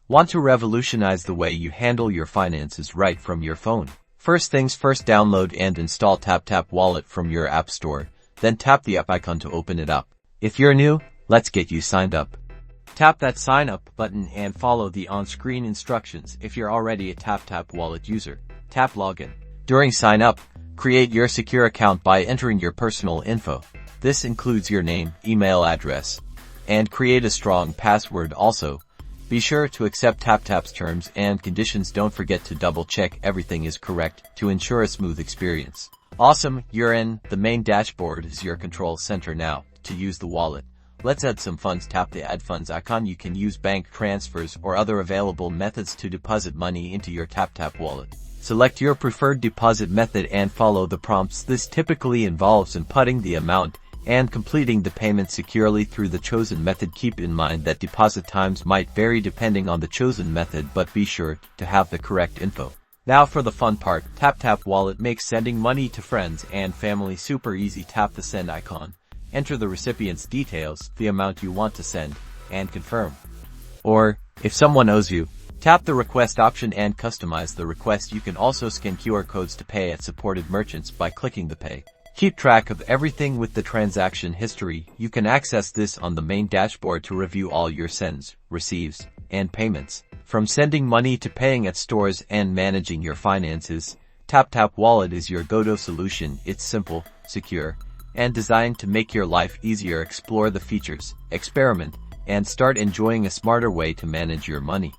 Want to revolutionize the way you handle your finances right from your phone? First things first, download and install TapTap Wallet from your app store, then tap the app icon to open it up. If you're new, let's get you signed up. Tap that sign up button and follow the on-screen instructions. If you're already a TapTap Wallet user, tap login. During sign up, create your secure account by entering your personal info. This includes your name, email address, and create a strong password also. Be sure to accept TapTap's terms and conditions. Don't forget to double check everything is correct to ensure a smooth experience. Awesome, you're in. The main dashboard is your control center now. To use the wallet, let's add some funds. Tap the Add Funds icon. You can use bank transfers or other available methods to deposit money into your TapTap Wallet. Select your preferred deposit method and follow the prompts. This typically involves inputting the amount and completing the payment securely through the chosen method. Keep in mind that deposit times might vary depending on the chosen method, but be sure to have the correct info. Now for the fun part, TapTap Wallet makes sending money to friends and family super easy. Tap the send icon, enter the recipient's details, the amount you want to send, and confirm. Or, if someone owes you, tap the request option and customize the request. You can also scan QR codes to pay at supported merchants by clicking the pay. Keep track of everything with the transaction history. You can access this on the main dashboard to review all your sends, receives, and payments. From sending money to paying at stores and managing your finances, TapTap Wallet is your go-to solution. It's simple, secure, and designed to make your life easier. Explore the features, experiment, and start enjoying a smarter way to manage your money.